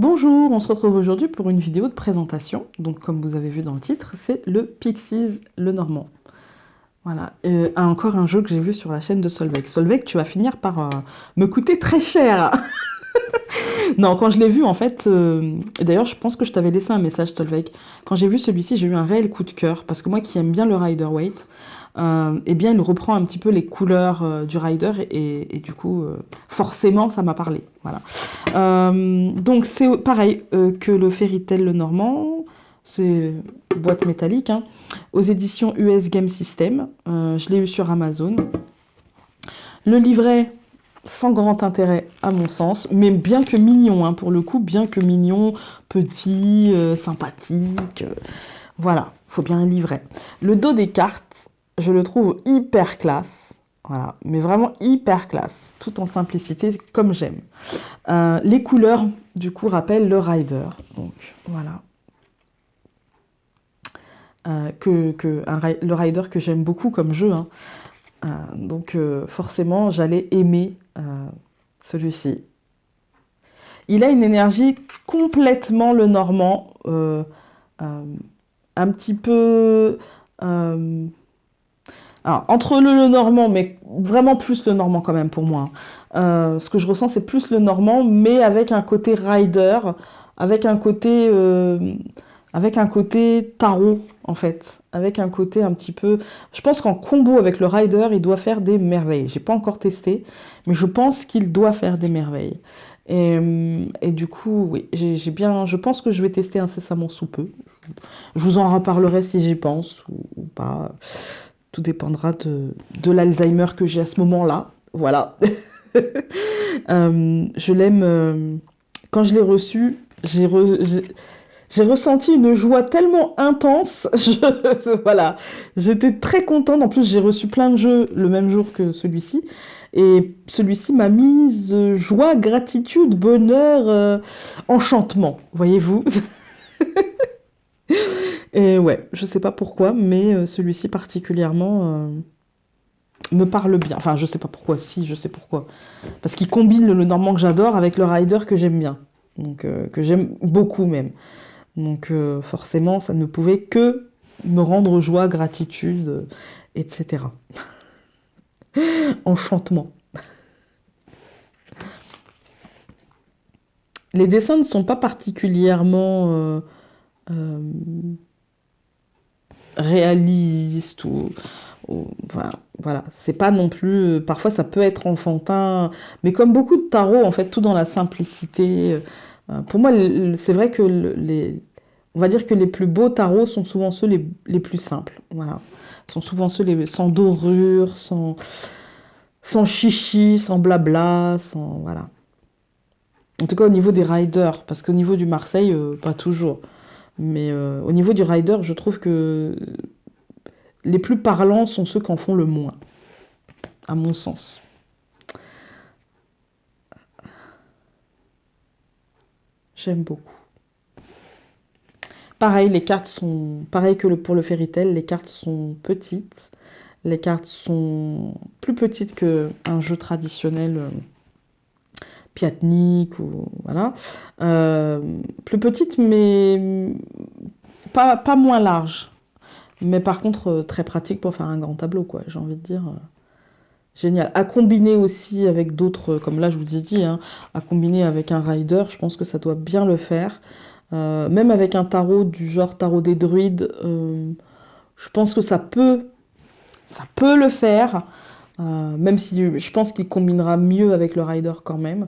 Bonjour, on se retrouve aujourd'hui pour une vidéo de présentation. Donc comme vous avez vu dans le titre, c'est le Pixies Lenormand. Voilà, encore un jeu que j'ai vu sur la chaîne de Solveig. Solveig, tu vas finir par me coûter très cher. Non, quand je l'ai vu en fait, d'ailleurs je pense que je t'avais laissé un message Solveig. Quand j'ai vu celui-ci, j'ai eu un réel coup de cœur parce que moi qui aime bien le Rider-Waite, eh bien il reprend un petit peu les couleurs du Rider et du coup forcément ça m'a parlé. Voilà. Donc c'est pareil que le Fairy Tail Lenormand, c'est boîte métallique, hein, aux éditions US Game System. Je l'ai eu sur Amazon. Le livret, sans grand intérêt à mon sens, mais bien que mignon, hein, pour le coup, bien que mignon, petit, sympathique, voilà, faut bien un livret. Le dos des cartes, je le trouve hyper classe, voilà, mais vraiment hyper classe, tout en simplicité, comme j'aime. Les couleurs, du coup, rappellent le Rider, donc voilà. Le Rider que j'aime beaucoup comme jeu, hein. Donc forcément, j'allais aimer celui-ci. Il a une énergie complètement le Normand, un petit peu... alors, entre le Normand, mais vraiment plus le Normand quand même pour moi. Ce que je ressens, c'est plus le Normand, mais avec un côté Rider, avec un côté, avec un côté tarot, en fait. Avec un côté un petit peu... Je pense qu'en combo avec le Rider, il doit faire des merveilles. J'ai pas encore testé, mais je pense qu'il doit faire des merveilles. Et du coup, oui, j'ai bien... Je pense que je vais tester incessamment sous peu. Je vous en reparlerai si j'y pense ou pas. Tout dépendra de l'Alzheimer que j'ai à ce moment-là. Voilà. Je l'aime. Quand je l'ai reçu, j'ai ressenti une joie tellement intense. Voilà. J'étais très contente. En plus, j'ai reçu plein de jeux le même jour que celui-ci. Et celui-ci m'a mise joie, gratitude, bonheur, enchantement. Voyez-vous? Et ouais, je sais pas pourquoi, mais celui-ci particulièrement me parle bien. Enfin, je sais pas pourquoi, si, je sais pourquoi. Parce qu'il combine le Normand que j'adore avec le Rider que j'aime bien. Donc, que j'aime beaucoup même. Donc, forcément, ça ne pouvait que me rendre joie, gratitude, etc. Enchantement. Les dessins ne sont pas particulièrement euh, réalistes enfin, voilà, c'est pas non plus. Parfois, ça peut être enfantin, mais comme beaucoup de tarots, en fait, tout dans la simplicité. Pour moi, c'est vrai que on va dire que les plus beaux tarots sont souvent ceux les plus simples. Voilà, sont souvent ceux sans dorure, sans chichi, sans blabla, sans voilà. En tout cas, au niveau des riders, parce qu'au niveau du Marseille, pas toujours. Mais au niveau du rider, je trouve que les plus parlants sont ceux qui en font le moins, à mon sens. J'aime beaucoup. Pareil, les cartes sont... Pareil que pour le Fairy Tail, les cartes sont petites. Les cartes sont plus petites qu'un jeu traditionnel Piatnik ou... Voilà. Plus petites, mais pas moins larges. Mais par contre, très pratique pour faire un grand tableau, quoi, j'ai envie de dire. Génial. À combiner aussi avec d'autres, comme là je vous ai dit, hein, à combiner avec un rider, je pense que ça doit bien le faire. Même avec un tarot du genre tarot des druides, je pense que ça peut le faire. Même si je pense qu'il combinera mieux avec le rider quand même.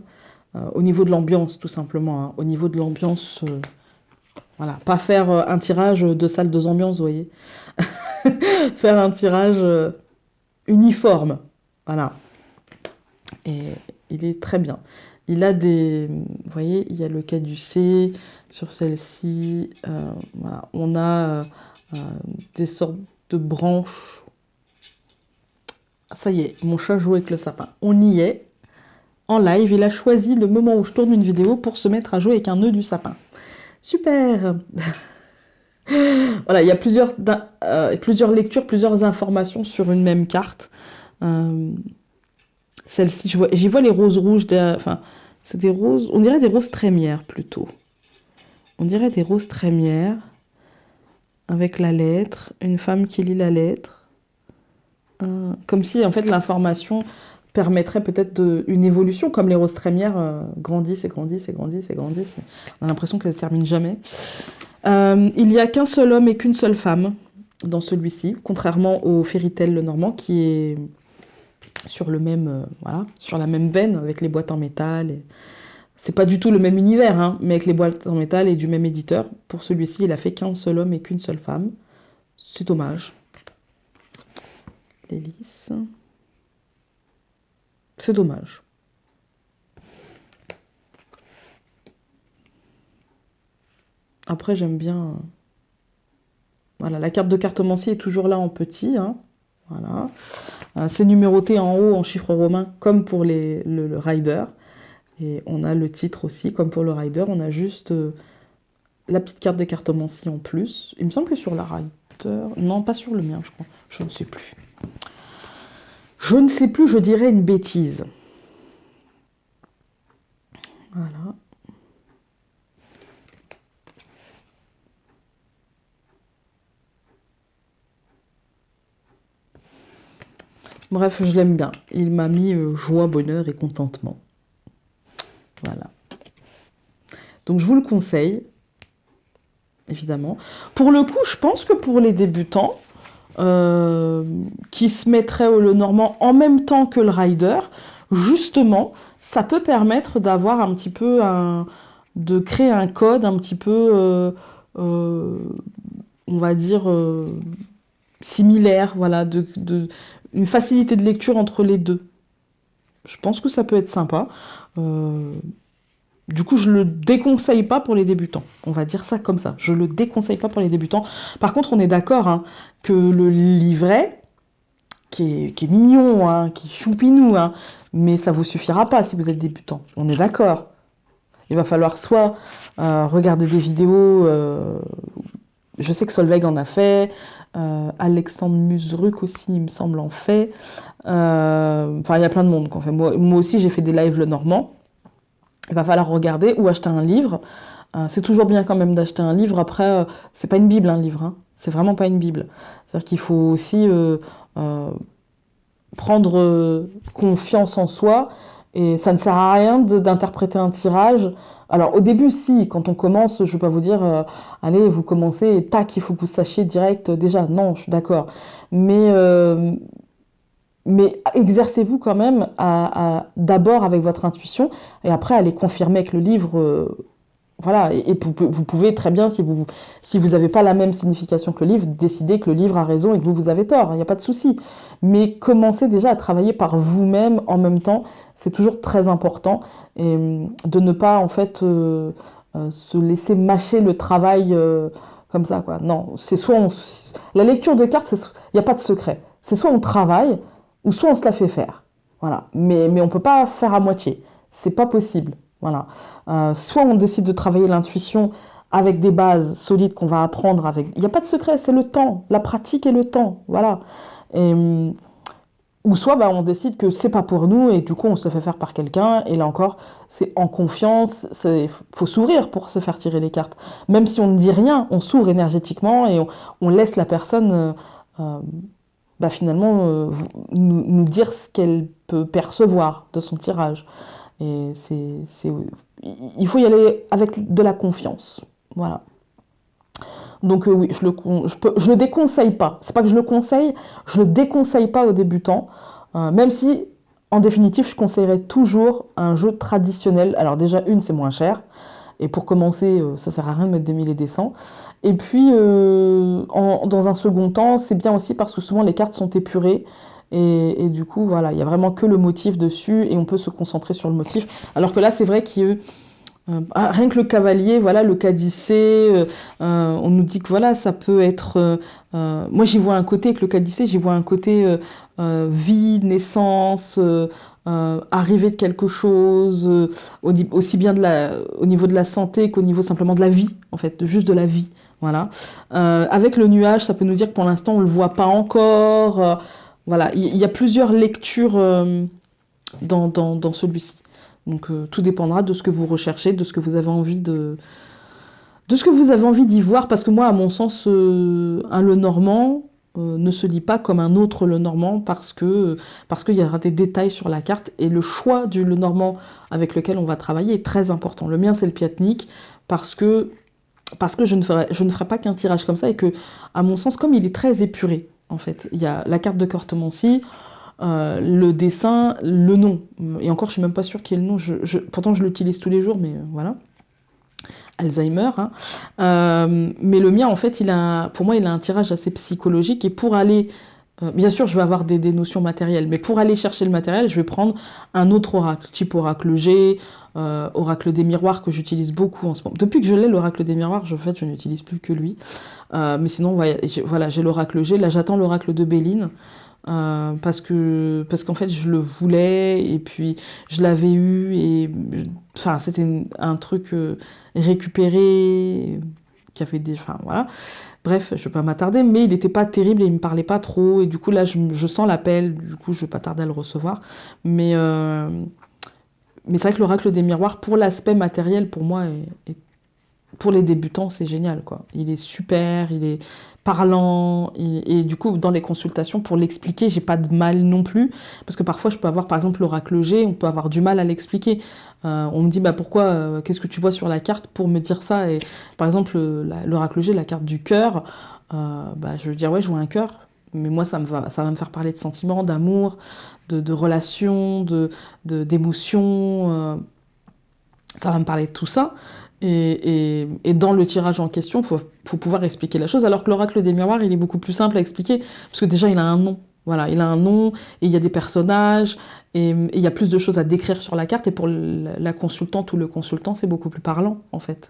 Au niveau de l'ambiance, tout simplement, hein. Au niveau de l'ambiance, voilà. Pas faire un tirage de salle deux ambiances, vous voyez. Faire un tirage uniforme. Voilà. Et il est très bien. Il a des... Vous voyez, il y a le caducée sur celle-ci. Voilà. On a des sortes de branches. Ça y est, mon chat joue avec le sapin. On y est. En live, il a choisi le moment où je tourne une vidéo pour se mettre à jouer avec un nœud du sapin. Super. Voilà, il y a plusieurs lectures, plusieurs informations sur une même carte. Celle-ci, j'y vois les roses rouges, enfin, C'est des roses, on dirait des roses trémières plutôt. On dirait des roses trémières avec la lettre, une femme qui lit la lettre. Comme si en fait l'information permettrait peut-être une évolution, comme les roses trémières grandissent et grandissent et grandissent et grandissent. On a l'impression qu'elles ne se terminent jamais. Il n'y a qu'un seul homme et qu'une seule femme dans celui-ci, contrairement au Fairy Tail le normand qui est sur le même, voilà, sur la même veine avec les boîtes en métal. C'est pas du tout le même univers, hein, mais avec les boîtes en métal et du même éditeur. Pour celui-ci, il a fait qu'un seul homme et qu'une seule femme. C'est dommage. L'hélice. C'est dommage. Après, j'aime bien... Voilà, la carte de cartomancie est toujours là en petit. Hein. Voilà. C'est numéroté en haut en chiffres romains, comme pour le Rider. Et on a le titre aussi, comme pour le Rider. On a juste la petite carte de cartomancie en plus. Il me semble que sur la Rider... Non, pas sur le mien, je crois. Je ne sais plus. Je ne sais plus, je dirais une bêtise. Voilà. Bref, je l'aime bien. Il m'a mis joie, bonheur et contentement. Voilà. Donc je vous le conseille, évidemment. Pour le coup, je pense que pour les débutants, qui se mettraient le normand en même temps que le rider, justement, ça peut permettre d'avoir un petit peu de créer un code un petit peu, on va dire, similaire, voilà, une facilité de lecture entre les deux. Je pense que ça peut être sympa. Du coup, je le déconseille pas pour les débutants. On va dire ça comme ça. Je le déconseille pas pour les débutants. Par contre, on est d'accord hein, que le livret, qui est mignon, hein, qui est choupinou, hein, mais ça vous suffira pas si vous êtes débutant. On est d'accord. Il va falloir soit regarder des vidéos. Je sais que Solveig en a fait. Alexandre Musruc aussi, il me semble, en fait. Enfin, il y a plein de monde qu'on fait. Moi aussi, j'ai fait des lives le normand. Il va falloir regarder ou acheter un livre. C'est toujours bien quand même d'acheter un livre. Après, c'est pas une Bible, un livre. Hein. C'est vraiment pas une Bible. C'est-à-dire qu'il faut aussi prendre confiance en soi. Et ça ne sert à rien d'interpréter un tirage. Alors au début, si, quand on commence, je ne vais pas vous dire, allez, vous commencez et tac, il faut que vous sachiez direct. Déjà, non, je suis d'accord. Mais exercez-vous quand même d'abord avec votre intuition et après à les confirmer avec le livre. Voilà, et vous pouvez très bien, si vous n'avez pas la même signification que le livre, décider que le livre a raison et que vous avez tort, il n'y a pas de souci. Mais commencez déjà à travailler par vous-même en même temps, c'est toujours très important, et de ne pas en fait se laisser mâcher le travail comme ça, quoi. Non, c'est la lecture de cartes, il n'y a pas de secret. C'est soit on travaille, ou soit on se la fait faire. Voilà. Mais on ne peut pas faire à moitié. C'est pas possible. Voilà. Soit on décide de travailler l'intuition avec des bases solides qu'on va apprendre avec. Il n'y a pas de secret, c'est le temps, la pratique et le temps. Voilà. Ou soit on décide que c'est pas pour nous et du coup on se fait faire par quelqu'un. Et là encore, c'est en confiance. Faut s'ouvrir pour se faire tirer les cartes. Même si on ne dit rien, on s'ouvre énergétiquement et on laisse la personne. Finalement nous dire ce qu'elle peut percevoir de son tirage. Et il faut y aller avec de la confiance. Voilà. Donc oui, je le déconseille pas. C'est pas que je le conseille, je le déconseille pas aux débutants. Même si, en définitive, je conseillerais toujours un jeu traditionnel. Alors déjà, c'est moins cher. Et pour commencer, ça sert à rien de mettre des 1000 et des 100. Et puis, dans un second temps, c'est bien aussi parce que souvent les cartes sont épurées. Et du coup, voilà, il n'y a vraiment que le motif dessus et on peut se concentrer sur le motif. Alors que là, c'est vrai que rien que le cavalier, voilà, le cadycée, on nous dit que voilà, ça peut être... moi, j'y vois un côté, avec le cadycée, j'y vois un côté vie, naissance... arriver de quelque chose, aussi bien au niveau de la santé qu'au niveau simplement de la vie, en fait, juste de la vie. Voilà. Avec le nuage, ça peut nous dire que pour l'instant, on ne le voit pas encore. Voilà, il y a plusieurs lectures dans celui-ci. Donc tout dépendra de ce que vous recherchez, de ce que vous avez envie de ce que vous avez envie d'y voir, parce que moi, à mon sens, un Lenormand ne se lit pas comme un autre Lenormand parce qu'il y aura des détails sur la carte, et le choix du Lenormand avec lequel on va travailler est très important. Le mien, c'est le Piatnik, parce que je ne ferai pas qu'un tirage comme ça, et que, à mon sens, comme il est très épuré, en fait, il y a la carte de Cortemancy, le dessin, le nom. Et encore, je suis même pas sûre qu'il y ait le nom. Pourtant, je l'utilise tous les jours, mais voilà. Alzheimer, hein. Mais le mien, en fait, pour moi, il a un tirage assez psychologique. Et pour aller... bien sûr, je vais avoir des notions matérielles, mais pour aller chercher le matériel, je vais prendre un autre oracle, type oracle G, oracle des miroirs, que j'utilise beaucoup en ce moment. Depuis que je l'ai, l'oracle des miroirs, en fait, je n'utilise plus que lui. Mais sinon, voilà, j'ai l'oracle G. Là, j'attends l'oracle de Béline. Parce qu'en fait je le voulais, et puis je l'avais eu, et enfin c'était un truc récupéré qui avait des, enfin voilà, bref, je vais pas m'attarder, mais il n'était pas terrible et il me parlait pas trop, et du coup là je sens l'appel, du coup je vais pas tarder à le recevoir, mais c'est vrai que l'oracle des miroirs, pour l'aspect matériel, pour moi pour les débutants, c'est génial, quoi. Il est super, il est parlant, et du coup, dans les consultations, pour l'expliquer, j'ai pas de mal non plus, parce que parfois, je peux avoir, par exemple, l'oracle G, on peut avoir du mal à l'expliquer. On me dit, bah pourquoi, qu'est-ce que tu vois sur la carte pour me dire ça? Et par exemple, l'oracle G, la carte du cœur, bah, je veux dire, ouais, je vois un cœur, mais moi, ça va me faire parler de sentiments, d'amour, de relations, d'émotions, ça va me parler de tout ça. Et dans le tirage en question, faut pouvoir expliquer la chose, alors que l'oracle des miroirs, il est beaucoup plus simple à expliquer, parce que déjà, il a un nom. Voilà, il a un nom, et il y a des personnages, et il y a plus de choses à décrire sur la carte, et pour la consultante ou le consultant, c'est beaucoup plus parlant, en fait.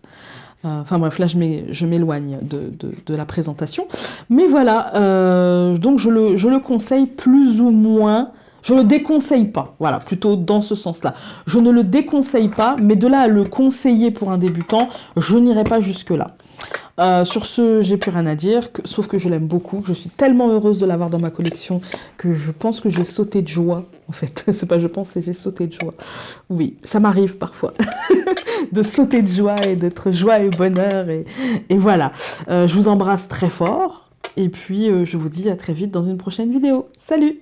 Enfin bref, là, je m'éloigne de la présentation. Mais voilà, donc je le conseille plus ou moins. Je ne le déconseille pas, voilà, plutôt dans ce sens-là. Je ne le déconseille pas, mais de là à le conseiller pour un débutant, je n'irai pas jusque-là. Sur ce, j'ai plus rien à dire, sauf que je l'aime beaucoup. Je suis tellement heureuse de l'avoir dans ma collection que je pense que j'ai sauté de joie, en fait. C'est pas je pense, c'est j'ai sauté de joie. Oui, ça m'arrive parfois de sauter de joie et d'être joie et bonheur. Et voilà. Je vous embrasse très fort, et puis je vous dis à très vite dans une prochaine vidéo. Salut!